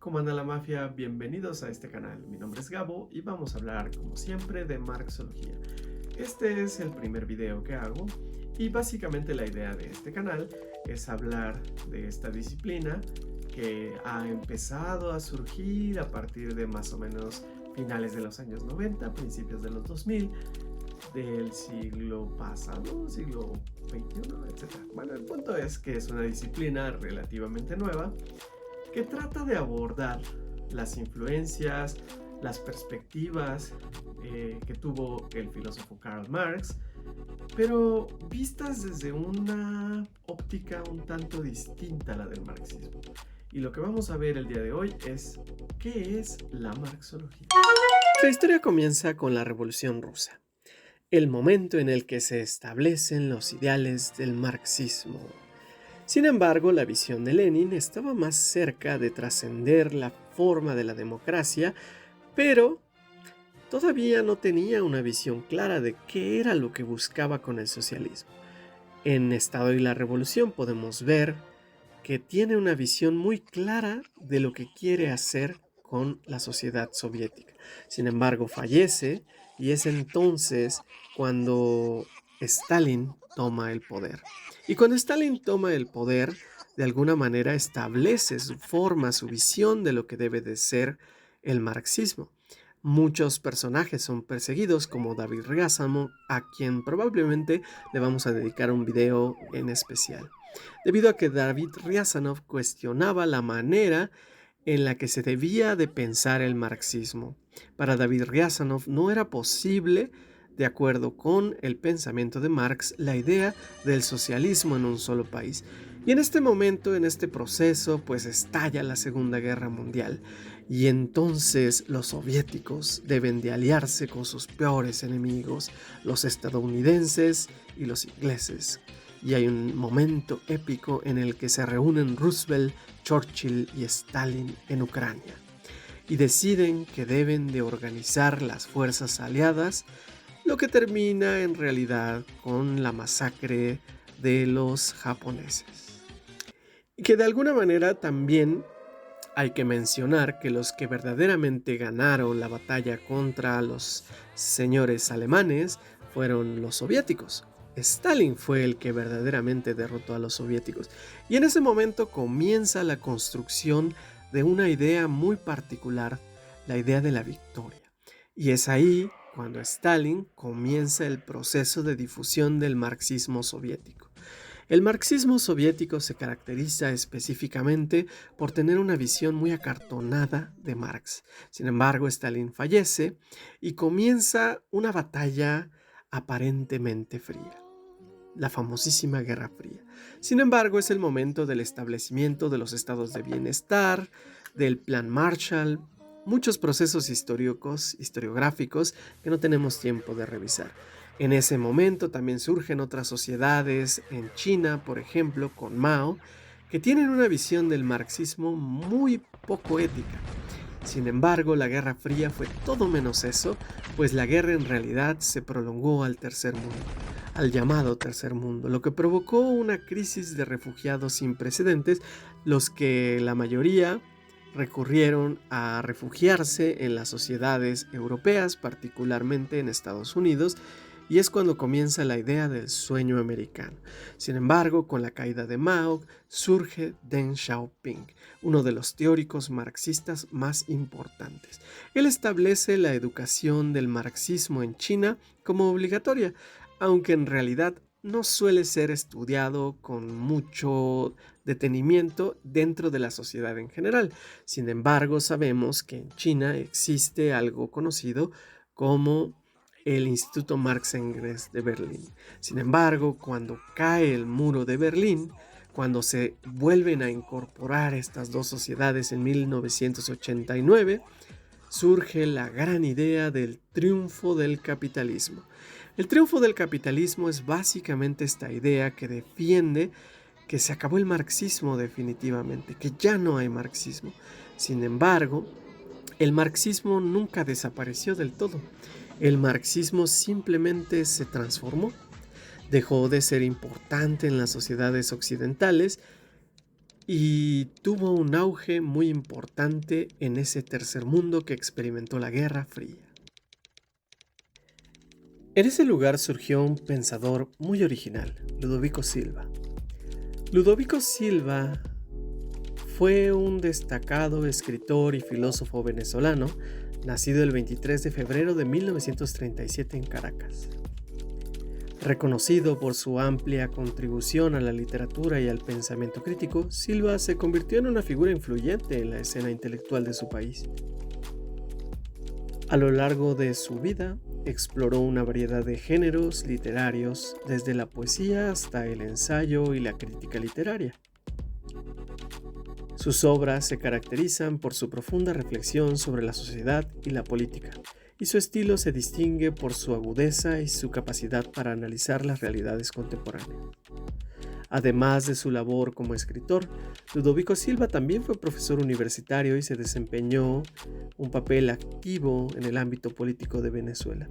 ¿Cómo anda la mafia? Bienvenidos a este canal. Mi nombre es Gabo y vamos a hablar, como siempre, de marxología. Este es el primer video que hago y básicamente la idea de este canal es hablar de esta disciplina que ha empezado a surgir a partir de más o menos finales de los años 90, principios de los 2000, del siglo pasado, siglo XXI, etc. Bueno, el punto es que es una disciplina relativamente nueva que trata de abordar las influencias, las perspectivas que tuvo el filósofo Karl Marx, pero vistas desde una óptica un tanto distinta a la del marxismo. Y lo que vamos a ver el día de hoy es ¿qué es la marxología? La historia comienza con la Revolución Rusa, el momento en el que se establecen los ideales del marxismo. Sin embargo, la visión de Lenin estaba más cerca de trascender la forma de la democracia, pero todavía no tenía una visión clara de qué era lo que buscaba con el socialismo. En Estado y la Revolución podemos ver que tiene una visión muy clara de lo que quiere hacer con la sociedad soviética. Sin embargo, fallece y es entonces cuando Stalin toma el poder. Y cuando Stalin toma el poder, de alguna manera establece su forma, su visión de lo que debe de ser el marxismo. Muchos personajes son perseguidos, como David Riazanov, a quien probablemente le vamos a dedicar un video en especial, debido a que David Riazanov cuestionaba la manera en la que se debía de pensar el marxismo. Para David Riazanov no era posible, de acuerdo con el pensamiento de Marx, la idea del socialismo en un solo país. Y en este momento, en este proceso, pues estalla la Segunda Guerra Mundial. Y entonces los soviéticos deben de aliarse con sus peores enemigos, los estadounidenses y los ingleses. Y hay un momento épico en el que se reúnen Roosevelt, Churchill y Stalin en Ucrania y deciden que deben de organizar las fuerzas aliadas, lo que termina en realidad con la masacre de los japoneses. Y que de alguna manera también hay que mencionar que los que verdaderamente ganaron la batalla contra los señores alemanes fueron los soviéticos. Stalin fue el que verdaderamente derrotó a los soviéticos. Y en ese momento comienza la construcción de una idea muy particular, la idea de la victoria. Y es ahí cuando Stalin comienza el proceso de difusión del marxismo soviético. El marxismo soviético se caracteriza específicamente por tener una visión muy acartonada de Marx. Sin embargo, Stalin fallece y comienza una batalla aparentemente fría, la famosísima Guerra Fría. Sin embargo, es el momento del establecimiento de los estados de bienestar, del Plan Marshall, muchos procesos historiográficos que no tenemos tiempo de revisar. En ese momento también surgen otras sociedades en China, por ejemplo, con Mao, que tienen una visión del marxismo muy poco ética. Sin embargo, la Guerra Fría fue todo menos eso, pues la guerra en realidad se prolongó al tercer mundo, al llamado tercer mundo, lo que provocó una crisis de refugiados sin precedentes, los que la mayoría recurrieron a refugiarse en las sociedades europeas, particularmente en Estados Unidos, y es cuando comienza la idea del sueño americano. Sin embargo, con la caída de Mao, surge Deng Xiaoping, uno de los teóricos marxistas más importantes. Él establece la educación del marxismo en China como obligatoria, aunque en realidad no suele ser estudiado con mucho detenimiento dentro de la sociedad en general. Sin embargo, sabemos que en China existe algo conocido como el Instituto Marx-Engels de Berlín. Sin embargo, cuando cae el muro de Berlín, cuando se vuelven a incorporar estas dos sociedades en 1989, surge la gran idea del triunfo del capitalismo. El triunfo del capitalismo es básicamente esta idea que defiende que se acabó el marxismo definitivamente, que ya no hay marxismo. Sin embargo, el marxismo nunca desapareció del todo. El marxismo simplemente se transformó, dejó de ser importante en las sociedades occidentales y tuvo un auge muy importante en ese tercer mundo que experimentó la Guerra Fría. En ese lugar surgió un pensador muy original, Ludovico Silva. Ludovico Silva fue un destacado escritor y filósofo venezolano, nacido el 23 de febrero de 1937 en Caracas. Reconocido por su amplia contribución a la literatura y al pensamiento crítico, Silva se convirtió en una figura influyente en la escena intelectual de su país. A lo largo de su vida, exploró una variedad de géneros literarios, desde la poesía hasta el ensayo y la crítica literaria. Sus obras se caracterizan por su profunda reflexión sobre la sociedad y la política, y su estilo se distingue por su agudeza y su capacidad para analizar las realidades contemporáneas. Además de su labor como escritor, Ludovico Silva también fue profesor universitario y se desempeñó un papel activo en el ámbito político de Venezuela.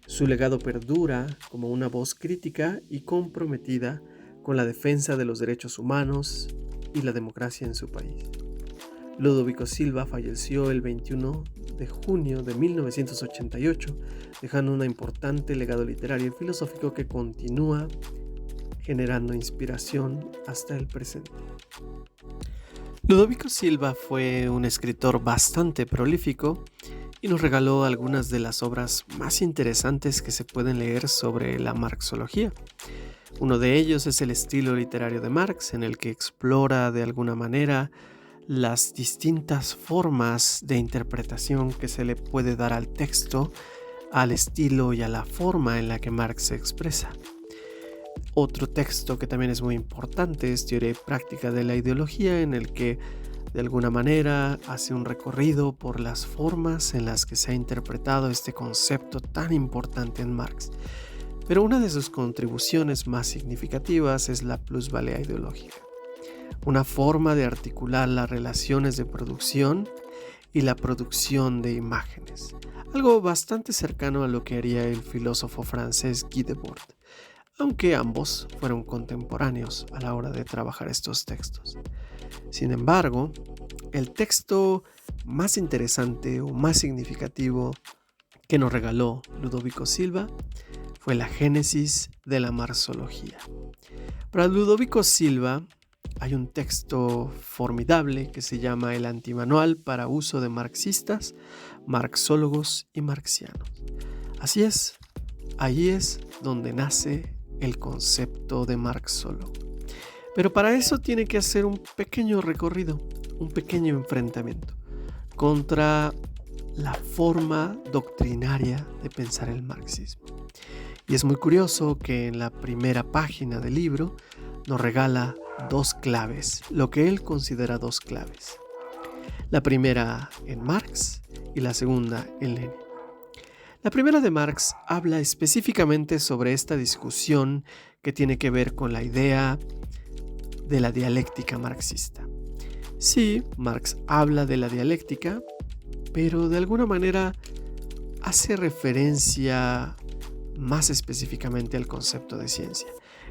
Su legado perdura como una voz crítica y comprometida con la defensa de los derechos humanos y la democracia en su país. Ludovico Silva falleció el 21 de junio de 1988, dejando un importante legado literario y filosófico que continúa generando inspiración hasta el presente. Ludovico Silva fue un escritor bastante prolífico y nos regaló algunas de las obras más interesantes que se pueden leer sobre la marxología. Uno de ellos es el estilo literario de Marx, en el que explora de alguna manera las distintas formas de interpretación que se le puede dar al texto, al estilo y a la forma en la que Marx se expresa. Otro texto que también es muy importante es Teoría y Práctica de la Ideología, en el que de alguna manera hace un recorrido por las formas en las que se ha interpretado este concepto tan importante en Marx. Pero una de sus contribuciones más significativas es la plusvalía ideológica, una forma de articular las relaciones de producción y la producción de imágenes, algo bastante cercano a lo que haría el filósofo francés Guy Debord, aunque ambos fueron contemporáneos a la hora de trabajar estos textos. Sin embargo, el texto más interesante o más significativo que nos regaló Ludovico Silva fue la génesis de la marxología. Para Ludovico Silva hay un texto formidable que se llama El Antimanual para uso de marxistas, marxólogos y marxianos. Así es, ahí es donde nace el concepto de marxólogo. Pero para eso tiene que hacer un pequeño recorrido, un pequeño enfrentamiento contra la forma doctrinaria de pensar el marxismo. Y es muy curioso que en la primera página del libro nos regala dos claves, lo que él considera dos claves. La primera en Marx y la segunda en Lenin. La primera de Marx habla específicamente sobre esta discusión que tiene que ver con la idea de la dialéctica marxista. Sí, Marx habla de la dialéctica, pero de alguna manera hace referencia más específicamente al concepto de ciencia.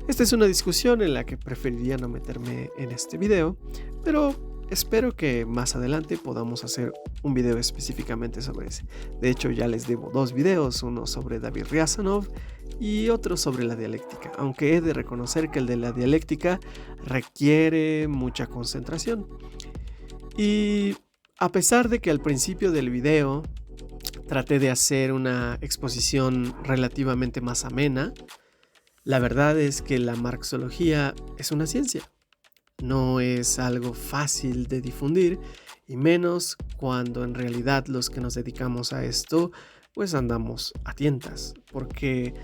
Esta es una discusión en la que preferiría no meterme en este video, pero espero que más adelante podamos hacer un video específicamente sobre ese. De hecho, ya les debo dos videos, uno sobre David Riazanov y otro sobre la dialéctica, aunque he de reconocer que el de la dialéctica requiere mucha concentración. Y a pesar de que al principio del video traté de hacer una exposición relativamente más amena, la verdad es que la marxología es una ciencia. No es algo fácil de difundir, y menos cuando en realidad los que nos dedicamos a esto pues andamos a tientas, porque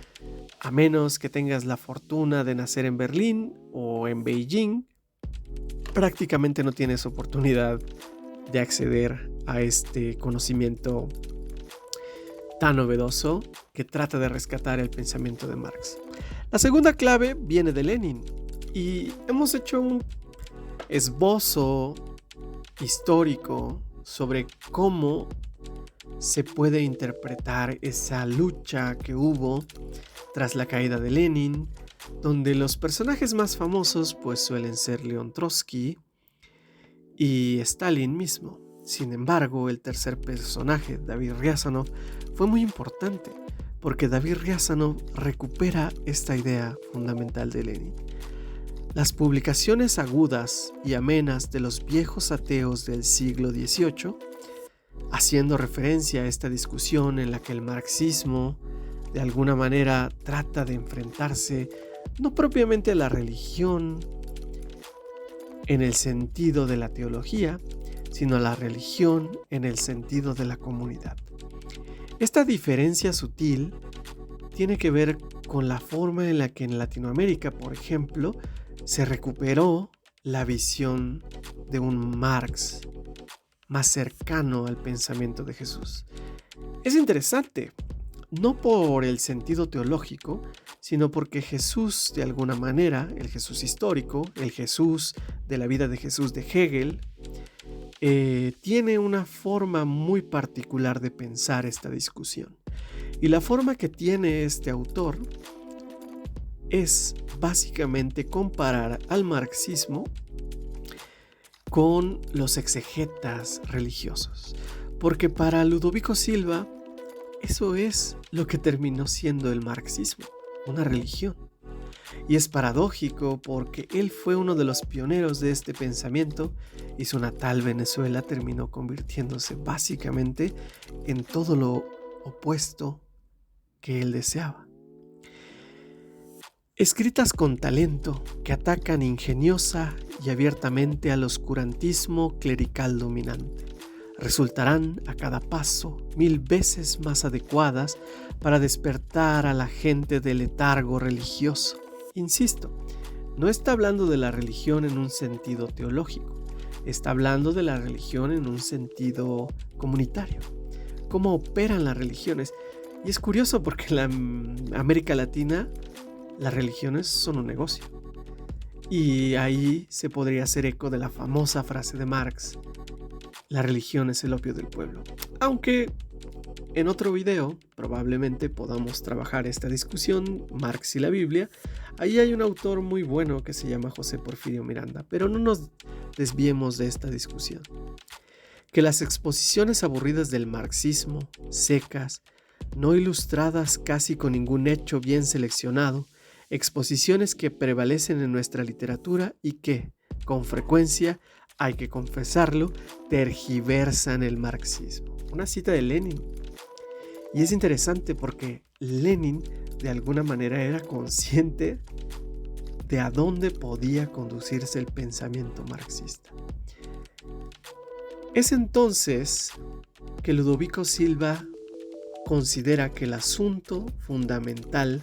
a menos que tengas la fortuna de nacer en Berlín o en Beijing, prácticamente no tienes oportunidad de acceder a este conocimiento tan novedoso que trata de rescatar el pensamiento de Marx. La segunda clave viene de Lenin y hemos hecho un esbozo histórico sobre cómo se puede interpretar esa lucha que hubo tras la caída de Lenin, donde los personajes más famosos pues suelen ser León Trotsky, y Stalin mismo. Sin embargo, el tercer personaje, David Riazanov, fue muy importante porque David Riazanov recupera esta idea fundamental de Lenin. Las publicaciones agudas y amenas de los viejos ateos del siglo XVIII, haciendo referencia a esta discusión en la que el marxismo de alguna manera trata de enfrentarse no propiamente a la religión en el sentido de la teología, sino a la religión en el sentido de la comunidad. Esta diferencia sutil tiene que ver con la forma en la que en Latinoamérica, por ejemplo, se recuperó la visión de un Marx más cercano al pensamiento de Jesús. Es interesante, no por el sentido teológico, sino porque Jesús, de alguna manera, el Jesús histórico, el Jesús de la vida de Jesús de Hegel, tiene una forma muy particular de pensar esta discusión. Y la forma que tiene este autor es básicamente comparar al marxismo con los exegetas religiosos. Porque para Ludovico Silva, eso es lo que terminó siendo el marxismo, una religión. Y es paradójico porque él fue uno de los pioneros de este pensamiento y su natal Venezuela terminó convirtiéndose básicamente en todo lo opuesto que él deseaba. Escritas con talento que atacan ingeniosa y abiertamente al oscurantismo clerical dominante, resultarán a cada paso 1000 veces más adecuadas para despertar a la gente del letargo religioso. Insisto, no está hablando de la religión en un sentido teológico, está hablando de la religión en un sentido comunitario. Cómo operan las religiones. Y es curioso porque en la América Latina las religiones son un negocio. Y ahí se podría hacer eco de la famosa frase de Marx: la religión es el opio del pueblo. Aunque en otro video probablemente podamos trabajar esta discusión, Marx y la Biblia. Ahí hay un autor muy bueno que se llama José Porfirio Miranda, pero no nos desviemos de esta discusión. Que las exposiciones aburridas del marxismo, secas, no ilustradas casi con ningún hecho bien seleccionado, exposiciones que prevalecen en nuestra literatura y que, con frecuencia, hay que confesarlo, tergiversan el marxismo. Una cita de Lenin. Y es interesante porque Lenin de alguna manera era consciente de a dónde podía conducirse el pensamiento marxista. Es entonces que Ludovico Silva considera que el asunto fundamental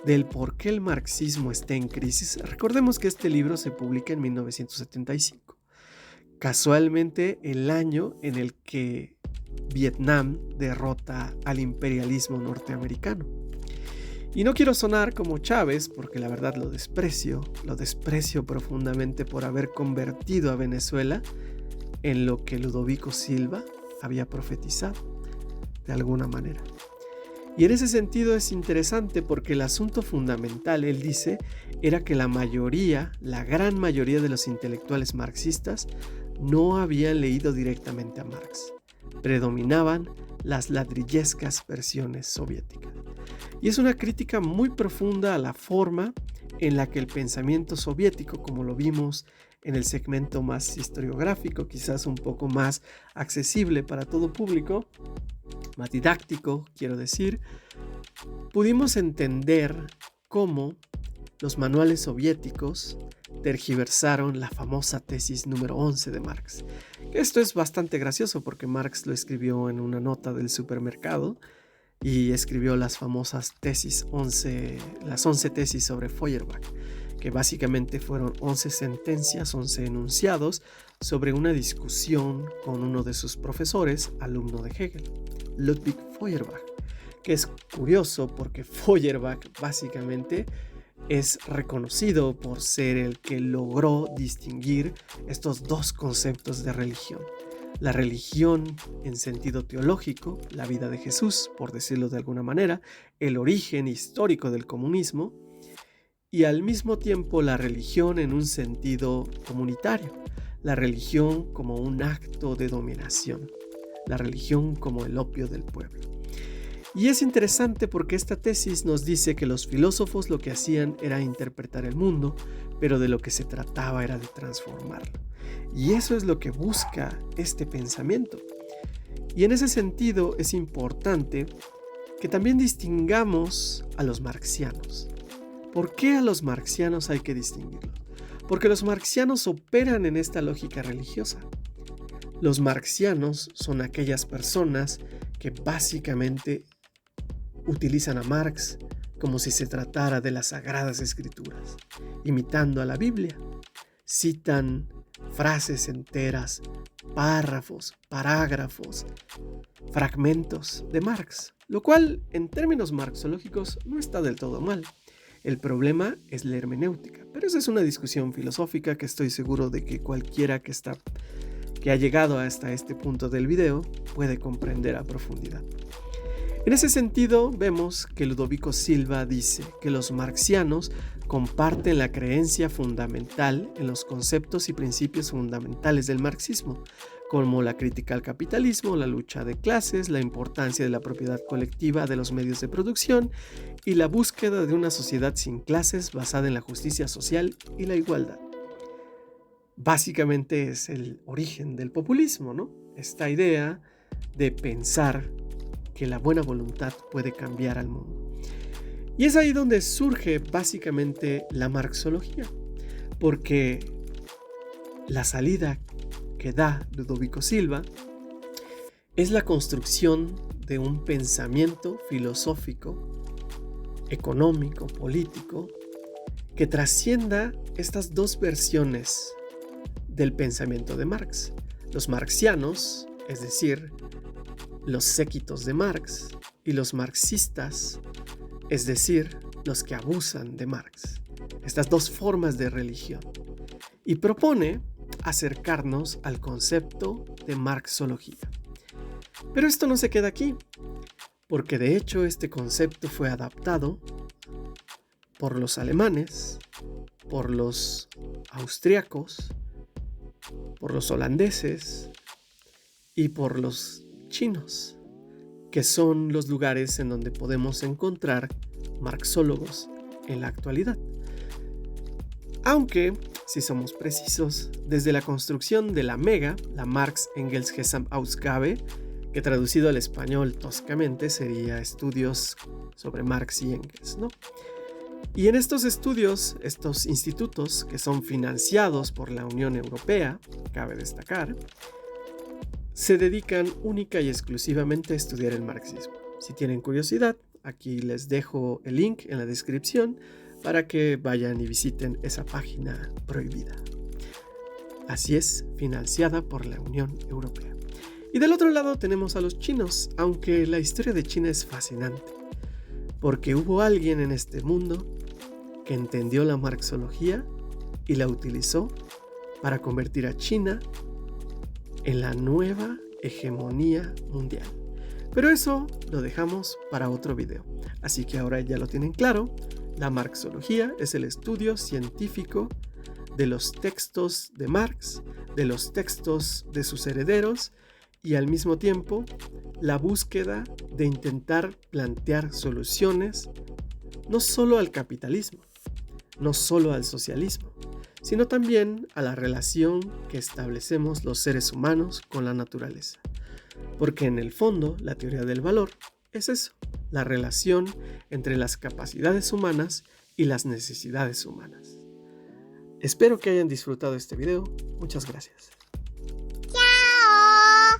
del por qué el marxismo está en crisis, recordemos que este libro se publica en 1975, casualmente el año en el que Vietnam derrota al imperialismo norteamericano. Y no quiero sonar como Chávez, porque la verdad lo desprecio profundamente por haber convertido a Venezuela en lo que Ludovico Silva había profetizado, de alguna manera. Y en ese sentido es interesante porque el asunto fundamental, él dice, era que la gran mayoría de los intelectuales marxistas no habían leído directamente a Marx. Predominaban las ladrillescas versiones soviéticas. Y es una crítica muy profunda a la forma en la que el pensamiento soviético, como lo vimos en el segmento más historiográfico, quizás un poco más accesible para todo público, más didáctico, quiero decir, pudimos entender cómo los manuales soviéticos tergiversaron la famosa tesis número 11 de Marx. Esto es bastante gracioso porque Marx lo escribió en una nota del supermercado y escribió las famosas tesis 11, las 11 tesis sobre Feuerbach, que básicamente fueron 11 sentencias, 11 enunciados sobre una discusión con uno de sus profesores, alumno de Hegel, Ludwig Feuerbach, que es curioso porque Feuerbach básicamente es reconocido por ser el que logró distinguir estos dos conceptos de religión. La religión en sentido teológico, la vida de Jesús, por decirlo de alguna manera, el origen histórico del comunismo, y al mismo tiempo la religión en un sentido comunitario, la religión como un acto de dominación, la religión como el opio del pueblo. Y es interesante porque esta tesis nos dice que los filósofos lo que hacían era interpretar el mundo, pero de lo que se trataba era de transformarlo. Y eso es lo que busca este pensamiento. Y en ese sentido es importante que también distingamos a los marxianos. ¿Por qué a los marxianos hay que distinguirlos? Porque los marxianos operan en esta lógica religiosa. Los marxianos son aquellas personas que básicamente utilizan a Marx como si se tratara de las Sagradas Escrituras, imitando a la Biblia. Citan frases enteras, párrafos, parágrafos, fragmentos de Marx, lo cual en términos marxológicos no está del todo mal. El problema es la hermenéutica, pero esa es una discusión filosófica que estoy seguro de que cualquiera que ha llegado hasta este punto del video puede comprender a profundidad. En ese sentido, vemos que Ludovico Silva dice que los marxianos comparten la creencia fundamental en los conceptos y principios fundamentales del marxismo, como la crítica al capitalismo, la lucha de clases, la importancia de la propiedad colectiva de los medios de producción y la búsqueda de una sociedad sin clases basada en la justicia social y la igualdad. Básicamente es el origen del populismo, ¿no? Esta idea de pensar que la buena voluntad puede cambiar al mundo. Y es ahí donde surge básicamente la marxología, porque la salida que da Ludovico Silva es la construcción de un pensamiento filosófico, económico, político, que trascienda estas dos versiones del pensamiento de Marx. Los marxianos, es decir, los séquitos de Marx, y los marxistas, es decir, los que abusan de Marx. Estas dos formas de religión. Y propone acercarnos al concepto de marxología. Pero esto no se queda aquí, porque de hecho este concepto fue adaptado por los alemanes, por los austriacos, por los holandeses y por los chinos, que son los lugares en donde podemos encontrar marxólogos en la actualidad. Aunque, si somos precisos, desde la construcción de la MEGA, la Marx-Engels-Gesamtausgabe, que traducido al español toscamente sería estudios sobre Marx y Engels, ¿no? Y en estos estudios, estos institutos que son financiados por la Unión Europea, cabe destacar, se dedican única y exclusivamente a estudiar el marxismo. Si tienen curiosidad, aquí les dejo el link en la descripción para que vayan y visiten esa página prohibida. Así es, financiada por la Unión Europea. Y del otro lado tenemos a los chinos, aunque la historia de China es fascinante, porque hubo alguien en este mundo que entendió la marxología y la utilizó para convertir a China en la nueva hegemonía mundial. Pero eso lo dejamos para otro video. Así que ahora ya lo tienen claro, la marxología es el estudio científico de los textos de Marx, de los textos de sus herederos y al mismo tiempo la búsqueda de intentar plantear soluciones no solo al capitalismo, no solo al socialismo, sino también a la relación que establecemos los seres humanos con la naturaleza. Porque en el fondo, la teoría del valor es eso, la relación entre las capacidades humanas y las necesidades humanas. Espero que hayan disfrutado este video. Muchas gracias. ¡Chao!